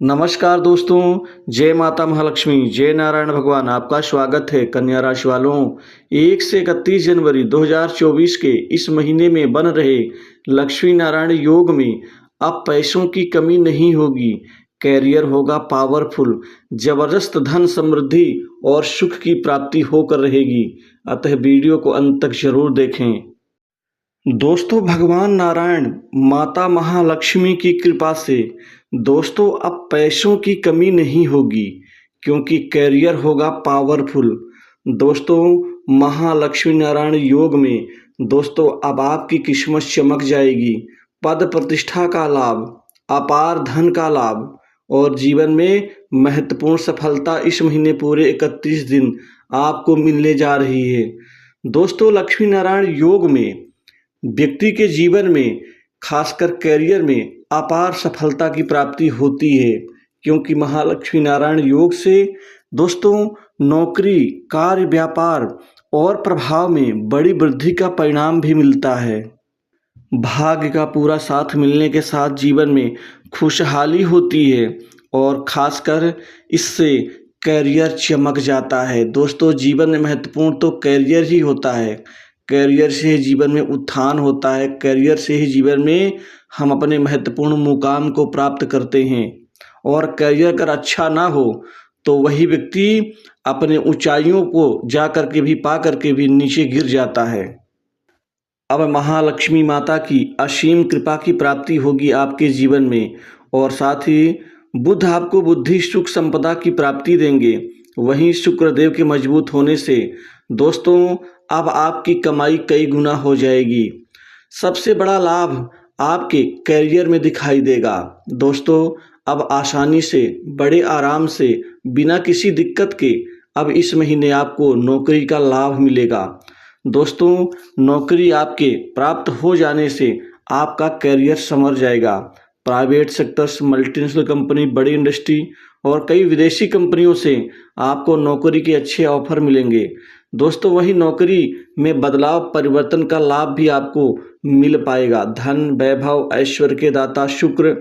नमस्कार दोस्तों, जय माता महालक्ष्मी, जय नारायण भगवान। आपका स्वागत है कन्या राशि वालों। 1 से 31 जनवरी 2024 के इस महीने में बन रहे लक्ष्मी नारायण योग में अब पैसों की कमी नहीं होगी। कैरियर होगा पावरफुल, जबरदस्त धन समृद्धि और सुख की प्राप्ति होकर रहेगी। अतः वीडियो को अंत तक जरूर देखें। दोस्तों, भगवान नारायण माता महालक्ष्मी की कृपा से दोस्तों अब पैसों की कमी नहीं होगी, क्योंकि कैरियर होगा पावरफुल। दोस्तों, महालक्ष्मी नारायण योग में दोस्तों अब आपकी किस्मत चमक जाएगी। पद प्रतिष्ठा का लाभ, अपार धन का लाभ और जीवन में महत्वपूर्ण सफलता इस महीने पूरे 31 दिन आपको मिलने जा रही है। दोस्तों, लक्ष्मी नारायण योग में व्यक्ति के जीवन में खासकर कैरियर में अपार सफलता की प्राप्ति होती है, क्योंकि महालक्ष्मी नारायण योग से दोस्तों नौकरी, कार्य, व्यापार और प्रभाव में बड़ी वृद्धि का परिणाम भी मिलता है। भाग्य का पूरा साथ मिलने के साथ जीवन में खुशहाली होती है और खासकर इससे कैरियर चमक जाता है। दोस्तों, जीवन में महत्वपूर्ण तो कैरियर ही होता है। कैरियर से ही जीवन में उत्थान होता है। कैरियर से ही जीवन में हम अपने महत्वपूर्ण मुकाम को प्राप्त करते हैं। और कैरियर अगर अच्छा ना हो तो वही व्यक्ति अपने ऊंचाइयों को जा करके भी पा करके भी नीचे गिर जाता है। अब महालक्ष्मी माता की असीम कृपा की प्राप्ति होगी आपके जीवन में, और साथ ही बुध आपको बुद्धि, सुख, संपदा की प्राप्ति देंगे। वहीं शुक्रदेव के मजबूत होने से दोस्तों अब आपकी कमाई कई गुना हो जाएगी। सबसे बड़ा लाभ आपके कैरियर में दिखाई देगा। दोस्तों, अब आसानी से, बड़े आराम से, बिना किसी दिक्कत के अब इस महीने आपको नौकरी का लाभ मिलेगा। दोस्तों, नौकरी आपके प्राप्त हो जाने से आपका कैरियर संवर जाएगा। प्राइवेट सेक्टर्स, मल्टीनेशनल कंपनी, बड़ी इंडस्ट्री और कई विदेशी कंपनियों से आपको नौकरी के अच्छे ऑफर मिलेंगे। दोस्तों, वही नौकरी में बदलाव, परिवर्तन का लाभ भी आपको मिल पाएगा। धन, वैभव, ऐश्वर्य के दाता शुक्र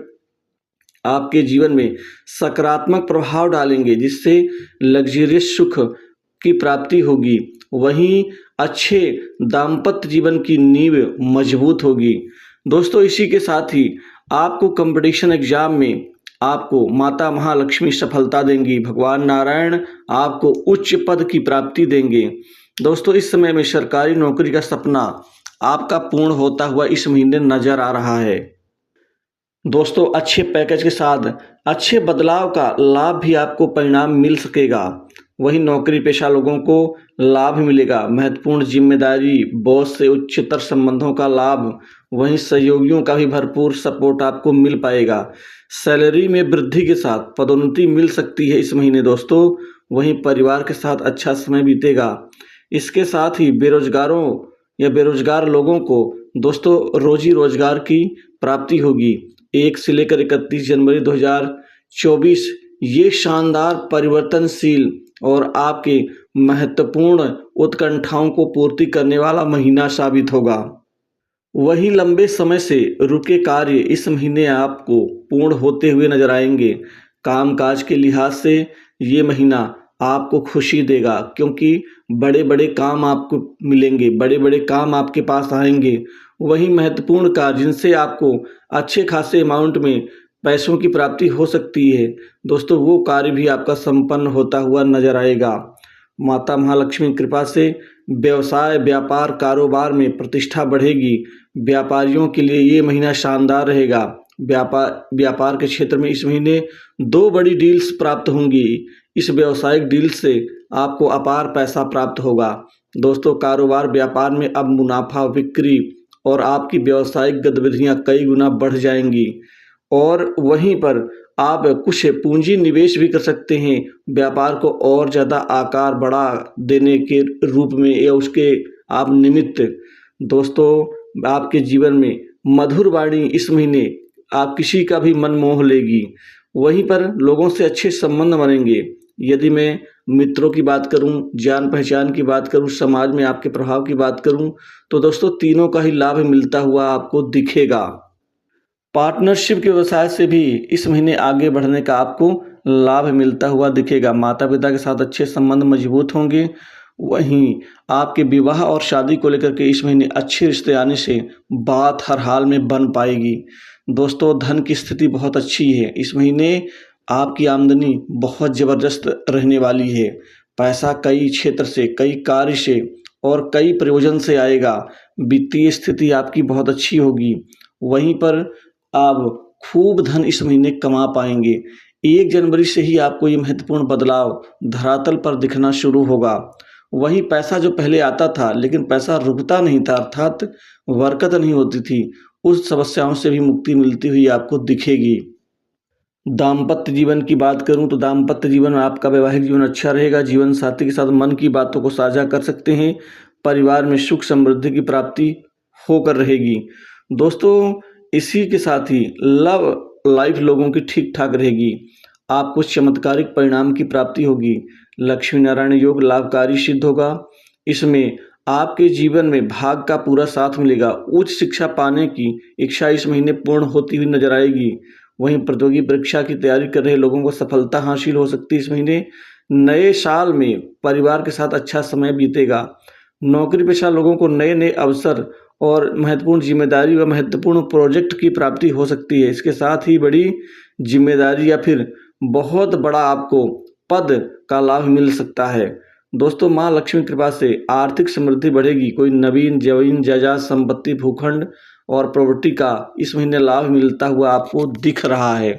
आपके जीवन में सकारात्मक प्रभाव डालेंगे, जिससे लग्जरियस सुख की प्राप्ति होगी। वहीं अच्छे दाम्पत्य जीवन की नींव मजबूत होगी। दोस्तों, इसी के साथ ही आपको कंपटीशन एग्जाम में आपको माता महालक्ष्मी सफलता देंगी। भगवान नारायण आपको उच्च पद की प्राप्ति देंगे। दोस्तों, इस समय में सरकारी नौकरी का सपना आपका पूर्ण होता हुआ इस महीने नजर आ रहा है। दोस्तों, अच्छे पैकेज के साथ अच्छे बदलाव का लाभ भी आपको परिणाम मिल सकेगा। वहीं नौकरी पेशा लोगों को लाभ मिलेगा। महत्वपूर्ण जिम्मेदारी, बॉस से उच्चतर संबंधों का लाभ, वहीं सहयोगियों का भी भरपूर सपोर्ट आपको मिल पाएगा। सैलरी में वृद्धि के साथ पदोन्नति मिल सकती है इस महीने दोस्तों। वहीं परिवार के साथ अच्छा समय बीतेगा। इसके साथ ही बेरोजगारों या बेरोजगार लोगों को दोस्तों रोजी रोजगार की प्राप्ति होगी। 1 से लेकर 31 जनवरी 2024 ये शानदार, परिवर्तनशील और आपके महत्वपूर्ण उत्कंठाओं को पूर्ति करने वाला महीना साबित होगा। वहीं लंबे समय से रुके कार्य इस महीने आपको पूर्ण होते हुए नजर आएंगे। कामकाज के लिहाज से ये महीना आपको खुशी देगा, क्योंकि बड़े बड़े काम आपको मिलेंगे, बड़े बड़े काम आपके पास आएंगे। वहीं महत्वपूर्ण कार्य जिनसे आपको अच्छे खासे अमाउंट में पैसों की प्राप्ति हो सकती है दोस्तों, वो कार्य भी आपका संपन्न होता हुआ नजर आएगा। माता महालक्ष्मी की कृपा से व्यवसाय, व्यापार, कारोबार में प्रतिष्ठा बढ़ेगी। व्यापारियों के लिए ये महीना शानदार रहेगा। व्यापार के क्षेत्र में इस महीने 2 बड़ी डील्स प्राप्त होंगी। इस व्यावसायिक डील से आपको अपार पैसा प्राप्त होगा। दोस्तों, कारोबार, व्यापार में अब मुनाफा, बिक्री और आपकी व्यावसायिक गतिविधियां कई गुना बढ़ जाएंगी। और वहीं पर आप कुछ पूंजी निवेश भी कर सकते हैं, व्यापार को और ज़्यादा आकार बढ़ा देने के रूप में या उसके आप निमित्त। दोस्तों, आपके जीवन में मधुर वाणी इस महीने आप किसी का भी मन मोह लेगी। वहीं पर लोगों से अच्छे संबंध बनेंगे। यदि मैं मित्रों की बात करूं, जान पहचान की बात करूं, समाज में आपके प्रभाव की बात करूं, तो दोस्तों तीनों का ही लाभ मिलता हुआ आपको दिखेगा। पार्टनरशिप के व्यवसाय से भी इस महीने आगे बढ़ने का आपको लाभ मिलता हुआ दिखेगा। माता पिता के साथ अच्छे संबंध मजबूत होंगे। वहीं आपके विवाह और शादी को लेकर के इस महीने अच्छे रिश्ते आने से बात हर हाल में बन पाएगी। दोस्तों, धन की स्थिति बहुत अच्छी है। इस महीने आपकी आमदनी बहुत ज़बरदस्त रहने वाली है। पैसा कई क्षेत्र से, कई कार्य से और कई प्रयोजन से आएगा। वित्तीय स्थिति आपकी बहुत अच्छी होगी। वहीं पर आप खूब धन इस महीने कमा पाएंगे। 1 जनवरी से ही आपको ये महत्वपूर्ण बदलाव धरातल पर दिखना शुरू होगा। वहीं पैसा जो पहले आता था लेकिन पैसा रुकता नहीं था, अर्थात बरकत नहीं होती थी, उस समस्याओं से भी मुक्ति मिलती हुई आपको दिखेगी। दाम्पत्य जीवन की बात करूं तो दाम्पत्य जीवन में आपका वैवाहिक जीवन अच्छा रहेगा। जीवन साथी के साथ मन की बातों को साझा कर सकते हैं। परिवार में सुख समृद्धि की प्राप्ति होकर रहेगी। दोस्तों, इसी के साथ ही लव लाइफ लोगों की ठीक ठाक रहेगी। आपको चमत्कारिक परिणाम की प्राप्ति होगी। लक्ष्मी नारायण योग लाभकारी सिद्ध होगा। इसमें आपके जीवन में भाग का पूरा साथ मिलेगा। उच्च शिक्षा पाने की इच्छा इस महीने पूर्ण होती हुई नजर आएगी। वहीं प्रतियोगी परीक्षा की तैयारी कर रहे लोगों को सफलता हासिल हो सकती है। इस महीने नए साल में परिवार के साथ अच्छा समय बीतेगा। नौकरी पेशा लोगों को नए नए अवसर और महत्वपूर्ण जिम्मेदारी व महत्वपूर्ण प्रोजेक्ट की प्राप्ति हो सकती है। इसके साथ ही बड़ी जिम्मेदारी या फिर बहुत बड़ा आपको पद का लाभ मिल सकता है। दोस्तों, माँ लक्ष्मी कृपा से आर्थिक समृद्धि बढ़ेगी। कोई नवीन जमीन जायदाद संपत्ति भूखंड और प्रॉपर्टी का इस महीने लाभ मिलता हुआ आपको दिख रहा है।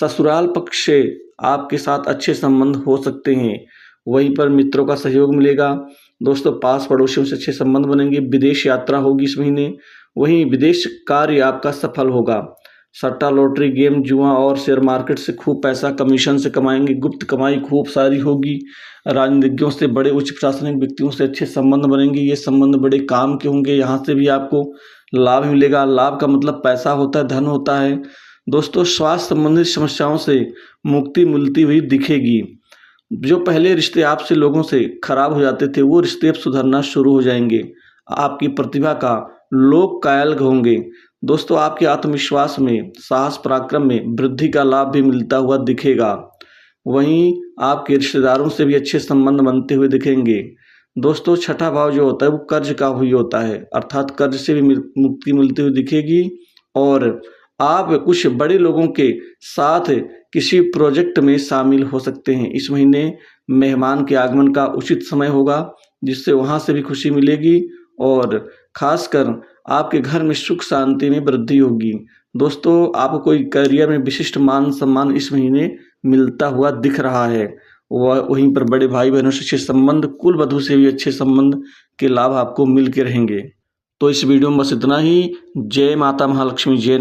ससुराल पक्ष से आपके साथ अच्छे संबंध हो सकते हैं। वहीं पर मित्रों का सहयोग मिलेगा। दोस्तों, पास पड़ोसियों से अच्छे संबंध बनेंगे। विदेश यात्रा होगी इस महीने। वहीं विदेश कार्य आपका सफल होगा। सट्टा लॉटरी गेम जुआ और शेयर मार्केट से खूब पैसा कमीशन से कमाएंगे। गुप्त कमाई खूब सारी होगी। राजनीतिज्ञों से, बड़े उच्च प्रशासनिक व्यक्तियों से अच्छे संबंध बनेंगे। ये संबंध बड़े काम के होंगे। यहाँ से भी आपको लाभ मिलेगा। लाभ का मतलब पैसा होता है, धन होता है। दोस्तों, स्वास्थ्य संबंधित समस्याओं से मुक्ति मिलती हुई दिखेगी। जो पहले रिश्ते आपसे लोगों से खराब हो जाते थे, वो रिश्ते अब सुधरना शुरू हो जाएंगे। आपकी प्रतिभा का लोग कायल होंगे। दोस्तों, आपके आत्मविश्वास में, साहस पराक्रम में वृद्धि का लाभ भी मिलता हुआ दिखेगा। वहीं आपके रिश्तेदारों से भी अच्छे संबंध बनते हुए दिखेंगे। दोस्तों, छठा भाव जो होता है वो कर्ज का हुई होता है, अर्थात कर्ज से भी मुक्ति मिलती हुई दिखेगी। और आप कुछ बड़े लोगों के साथ किसी प्रोजेक्ट में शामिल हो सकते हैं। इस महीने मेहमान के आगमन का उचित समय होगा, जिससे वहाँ से भी खुशी मिलेगी और खासकर आपके घर में सुख शांति में वृद्धि होगी। दोस्तों, आपको कोई करियर में विशिष्ट मान सम्मान इस महीने मिलता हुआ दिख रहा है। वहीं पर बड़े भाई बहनों से अच्छे संबंध, कुल वधु से भी अच्छे संबंध के लाभ आपको मिल के रहेंगे। तो इस वीडियो में बस इतना ही। जय माता महालक्ष्मी, जय